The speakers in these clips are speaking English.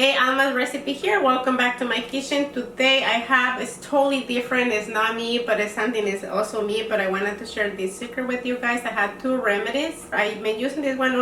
Hey, Alma's recipe here. Welcome back to my kitchen. Today I have, it's totally different. It's not me, but it's something that's also me, but I wanted to share this secret with you guys. I had two remedies. I've been using this one,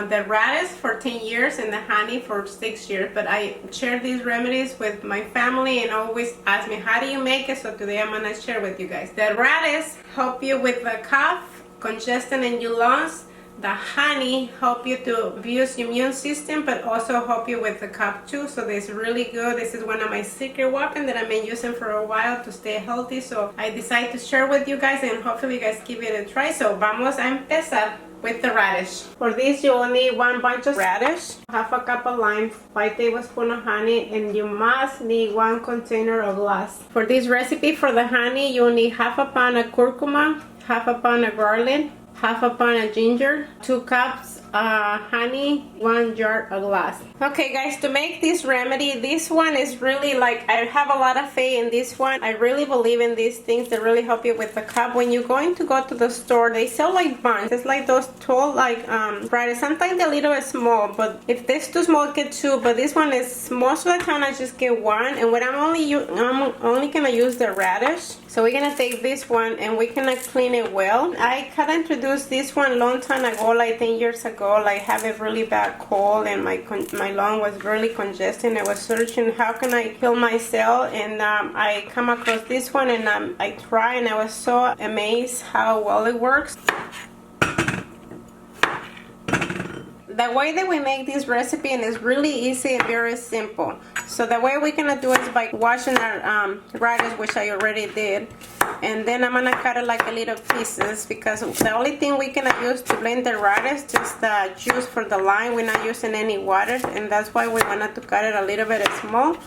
the radish for 10 years and the honey for 6 years, but I share these remedies with my family and always ask me, how do you make it? So today I'm gonna share with you guys. The radish help you with the cough, congestion in your lungs. The honey help you to boost your immune system, but also help you with the cough too. So this is really good. This is one of my secret weapons that I've been using for a while to stay healthy. So I decided to share with you guys, and hopefully you guys give it a try. So vamos a empezar with the radish. For this you will need 1 bunch of radish, half a cup of lime, 5 tablespoons of honey, and you must need 1 container of glass. For this recipe, for the honey, you will need half a pound of curcuma, half a pound of garlic, half a pound of ginger, 2 cups honey, 1 jar of glass. Okay guys, to make this remedy, this one is really like, I have a lot of faith in this one. I really believe in these things that really help you with the cough. When you're going to go to the store, they sell like bunch. It's like those tall like radish. Sometimes they're a little bit small, but if this too small, get 2. But this one is, most of the time I just get 1. And what I'm only gonna use the radish. So we're gonna take this one and we're gonna clean it well. I kind of introduced this one a long time ago, like 10 years ago. Like, have a really bad cold and my lung was really congested. I was searching how can I heal myself, and I come across this one, and I tried, and I was so amazed how well it works. The way that we make this recipe, and it's really easy and very simple. So the way we're gonna do it is by washing our radish, which I already did, and then I'm gonna cut it like a little pieces, because the only thing we're gonna use to blend the radish is the juice for the lime. We're not using any water, and that's why we wanted to cut it a little bit small,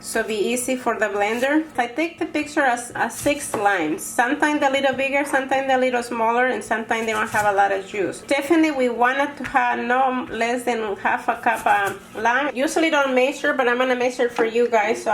so be easy for the blender. I take the picture as 6 limes. Sometimes they're a little bigger, sometimes they're a little smaller, and sometimes they don't have a lot of juice. Definitely we wanted to have no less than half a cup of lime. Usually don't measure, but I'm gonna measure for you guys. So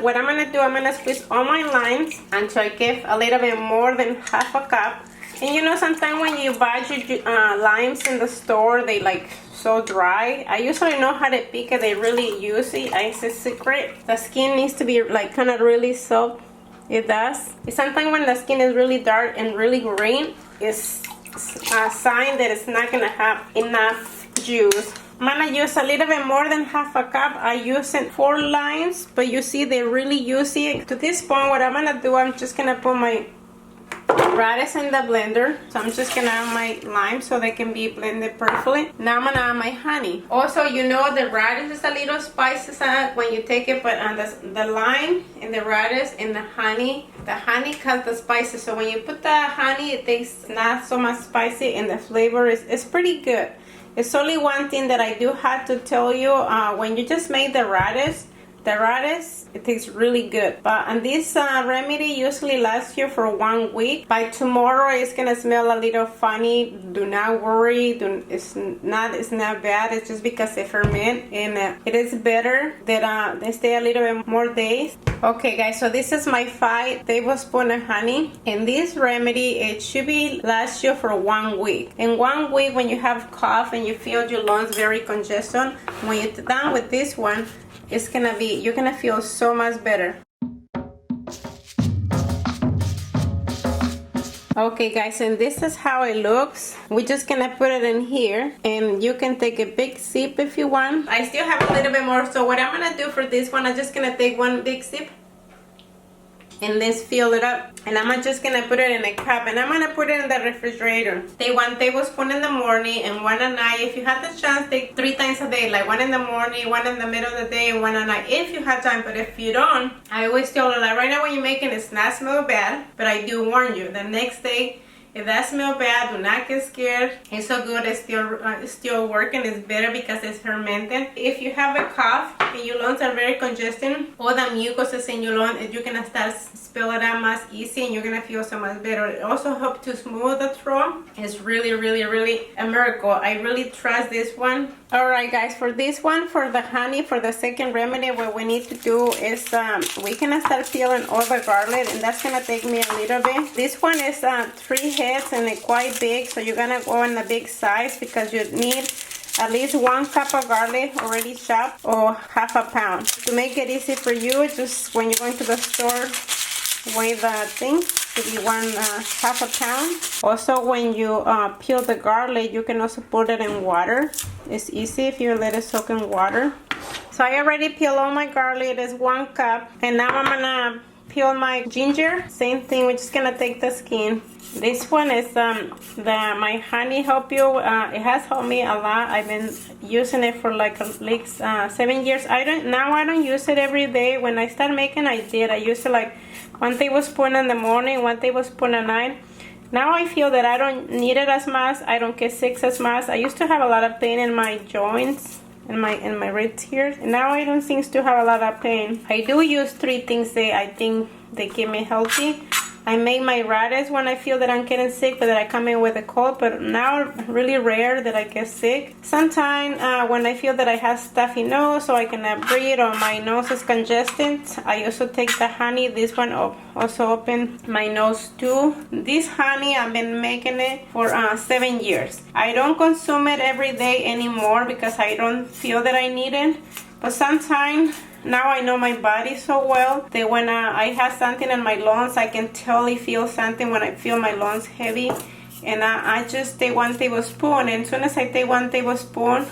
what I'm gonna do, I'm gonna squeeze all my limes until I give a little bit more than half a cup. And you know, sometimes when you buy your limes in the store, they like so dry. I usually know how to pick it. They really use it. It's a secret. The skin needs to be like kind of really soft. It does. Sometimes when the skin is really dark and really green, it's a sign that it's not gonna have enough juice. I'm gonna use a little bit more than half a cup. I use 4 limes, but you see they really use it. To this point, what I'm gonna do, I'm just gonna put my radish in the blender. So I'm just gonna add my lime so they can be blended perfectly. Now I'm gonna add my honey. Also, you know, the radish is a little spicy when you take it, but on the lime and the radish and the honey cuts the spices. So when you put the honey, it tastes not so much spicy, and the flavor is pretty good. It's only one thing that I do have to tell you. When you just make the radish, it tastes really good. But on this remedy usually lasts you for 1 week. By tomorrow it's gonna smell a little funny. Do not worry. It's not bad. It's just because they ferment, and it is better that they stay a little bit more days. Okay guys, so this is my 5 tablespoons of honey, and this remedy, it should be last you for 1 week. In 1 week, when you have cough and you feel your lungs very congested, when you're done with this one, you're gonna feel so much better. Okay guys, and this is how it looks. We're just gonna put it in here, and you can take a big sip if you want. I still have a little bit more, so what I'm gonna do for this one, I'm just gonna take 1 big sip and let's fill it up, and I'm just gonna put it in a cup, and I'm gonna put it in the refrigerator. Take 1 tablespoon in the morning and 1 at night. If you have the chance, take 3 times a day, like 1 in the morning, 1 in the middle of the day, and 1 at night if you have time. But if you don't, I always tell you, like right now when you're making it's not smell bad, but I do warn you, the next day, if that smells bad, do not get scared. It's so good. It's still working. It's better because it's fermented. If you have a cough and your lungs are very congested, all the mucus in your lungs, you're gonna start spilling out much easy, and you're gonna feel so much better. It also helps to smooth the throat. It's really, really, really a miracle. I really trust this one. Alright guys, for this one, for the honey, for the second remedy, what we need to do is we're gonna start peeling all the garlic, and that's gonna take me a little bit. This one is 3 heads and it's quite big, so you're gonna go on the big size because you need at least 1 cup of garlic already chopped or half a pound. To make it easy for you, just when you're going to the store, weigh the thing to be half a pound. Also, when you peel the garlic, you can also put it in water. It's easy if you let it soak in water. So I already peeled all my garlic. It is 1 cup. And now I'm gonna peel my ginger. Same thing, we're just gonna take the skin. This one is my honey help you. It has helped me a lot. I've been using it for like at least 7 years. I don't use it every day. When I started making, I did. I used it like 1 tablespoon in the morning, 1 tablespoon at night. Now I feel that I don't need it as much. I don't get sick as much. I used to have a lot of pain in my joints, in my ribs here. And now I don't seem to have a lot of pain. I do use 3 things that I think they keep me healthy. I make my radish when I feel that I'm getting sick, but that I come in with a cold. But now, really rare that I get sick. Sometimes when I feel that I have stuffy nose, or I cannot breathe, or my nose is congested, I also take the honey. This one also open my nose too. This honey, I've been making it for 7 years. I don't consume it every day anymore because I don't feel that I need it. But sometimes, now I know my body so well that when I have something in my lungs, I can totally feel something when I feel my lungs heavy. And I just take 1 tablespoon, and as soon as I take 1 tablespoon,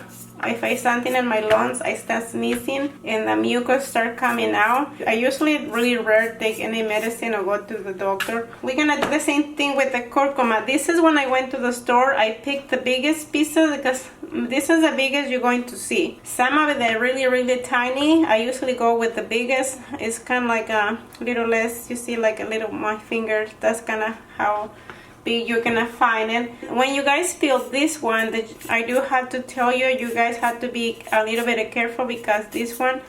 if I something in my lungs, I start sneezing and the mucus start coming out. I usually really rare take any medicine or go to the doctor. We're gonna do the same thing with the curcuma. This is when I went to the store, I picked the biggest pieces because this is the biggest you're going to see. Some of it are really, really tiny. I usually go with the biggest. It's kind of like a little less, you see, like a little my finger. That's kind of how big you're gonna find it. When you guys peel this one, I do have to tell you, you guys have to be a little bit careful because this one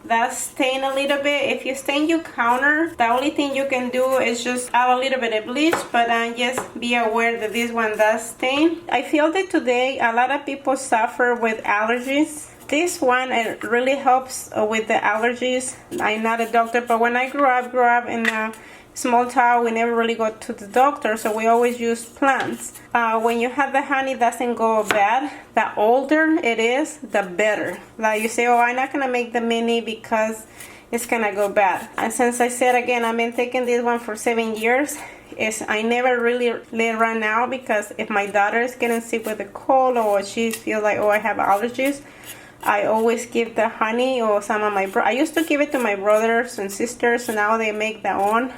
does stain a little bit. If you stain your counter, the only thing you can do is just add a little bit of bleach, but just be aware that this one does stain. I feel that today a lot of people suffer with allergies. This one, it really helps with the allergies. I'm not a doctor, but when I grew up in a small town, we never really go to the doctor, so we always use plants. When you have the honey, doesn't go bad. The older it is, the better. Like you say, oh, I'm not gonna make the mini because it's gonna go bad. And since I said again, I've been taking this one for 7 years. I never really let it run out because if my daughter is getting sick with a cold or she feels like, oh, I have allergies, I always give the honey or some of my I used to give it to my brothers and sisters, and now they make their own.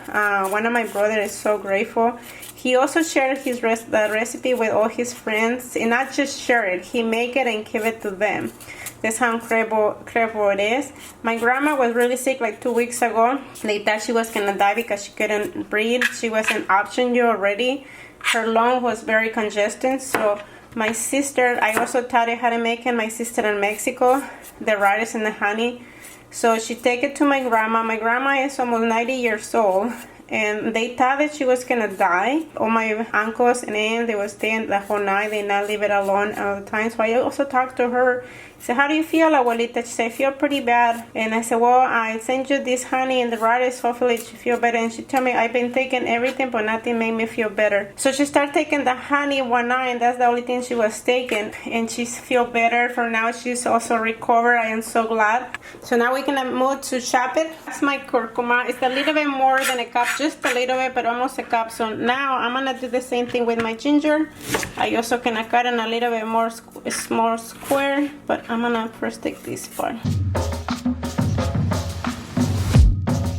One of my brothers is so grateful. He also shared the recipe with all his friends, and not just share it, he make it and give it to them. That's how incredible it is. My grandma was really sick like 2 weeks ago. They thought she was gonna die because she couldn't breathe. She was in oxygen already. Her lung was very congested, so my sister, I also taught her how to make it. My sister in Mexico, the radish and the honey. So she take it to my grandma. My grandma is almost 90 years old, and they thought that she was gonna die. All my uncles and aunts, they were staying the whole night. They not leave it alone all the time. So I also talked to her. I said, how do you feel, abuelita? She said, I feel pretty bad. And I said, well, I sent you this honey and the radish. Hopefully she feel better. And she told me, I've been taking everything, but nothing made me feel better. So she started taking the honey one night, and that's the only thing she was taking. And she feel better. For now, she's also recovered. I am so glad. So now we're gonna move to chop it. That's my curcuma. It's a little bit more than a cup, just a little bit, but almost a cup. So now I'm gonna do the same thing with my ginger. I also gonna cut in a little bit more small square, but I'm gonna first take this part.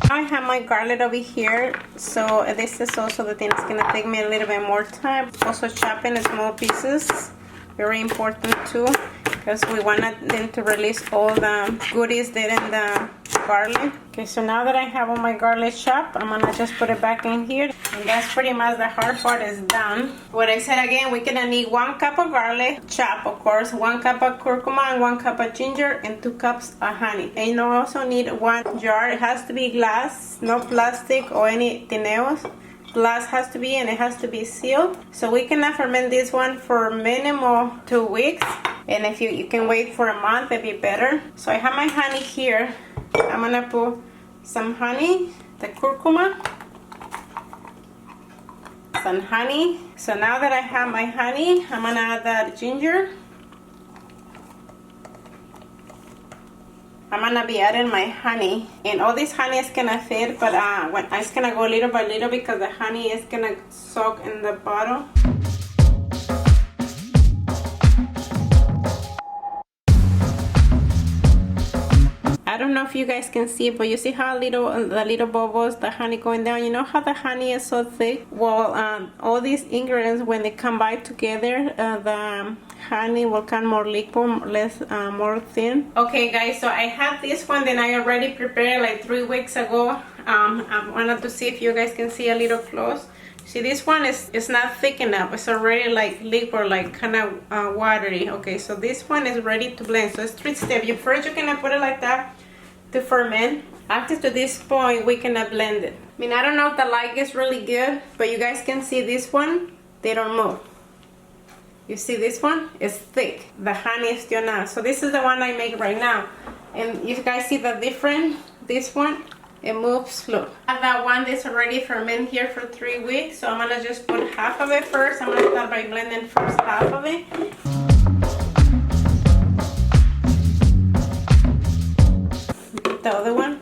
I have my garlic over here, so this is also the thing that's gonna take me a little bit more time. Also chopping in small pieces, very important too, because we want them to release all the goodies that in the garlic. Okay, so now that I have all my garlic chopped, I'm gonna just put it back in here, and that's pretty much the hard part is done. What I said again, we're gonna need 1 cup of garlic chopped, of course, 1 cup of curcuma, and 1 cup of ginger, and 2 cups of honey. And you also need 1 jar. It has to be glass, no plastic or anything else. Glass has to be, and it has to be sealed. So we can ferment this one for minimum 2 weeks, and if you can wait for a month, it'd be better. So I have my honey here. I'm gonna put some honey, the curcuma, some honey. So now that I have my honey, I'm gonna add that ginger. I'm gonna be adding my honey, and all this honey is gonna fit, but when I'm just gonna go little by little because the honey is gonna soak in the bottle. I don't know if you guys can see it, but you see how the little bubbles, the honey going down. You know how the honey is so thick? Well, all these ingredients, when they combine together, the honey will come more liquid, more thin. Okay guys, so I have this one that I already prepared like 3 weeks ago. I wanted to see if you guys can see a little close. See, this one is not thick enough. It's already like liquid, like kind of watery. Okay, so this one is ready to blend. So it's 3 steps. First, you're gonna put it like that to ferment. After to this point, we can blend it. I mean, I don't know if the light is really good, but you guys can see this one, they don't move. You see this one? It's thick. The honey is still not. So this is the one I make right now. And you guys see the difference? This one, it moves slow. I have that one that's already fermented here for 3 weeks. So I'm gonna just put half of it first. I'm gonna start by blending first half of it. The other one.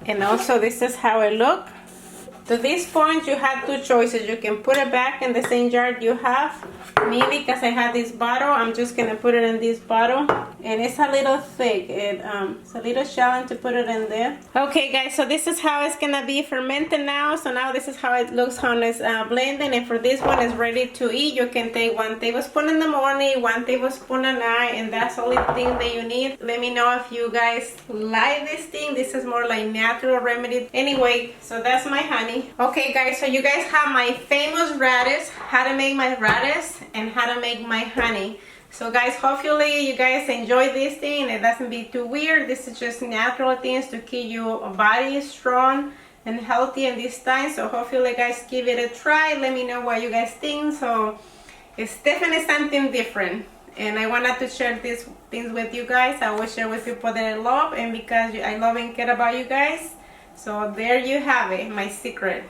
And also this is how it looks. To this point, you have 2 choices. You can put it back in the same jar you have. Me, because I have this bottle, I'm just gonna put it in this bottle, and it's a little thick. It's a little challenge to put it in there. Okay guys, so this is how it's gonna be fermented now. So now this is how it looks when it's blending, and for this one is ready to eat. You can take 1 tablespoon in the morning, 1 tablespoon at night, and that's the only thing that you need. Let me know if you guys like this thing. This is more like natural remedy. Anyway, so that's my honey. Okay guys, so you guys have my famous radish, how to make my radish, and how to make my honey. So guys, hopefully you guys enjoy this thing. It doesn't be too weird. This is just natural things to keep your body strong and healthy in this time. So hopefully guys give it a try. Let me know what you guys think. So it's definitely something different, and I wanted to share these things with you guys. I will share with people that I love, and because I love and care about you guys. So there you have it, my secret.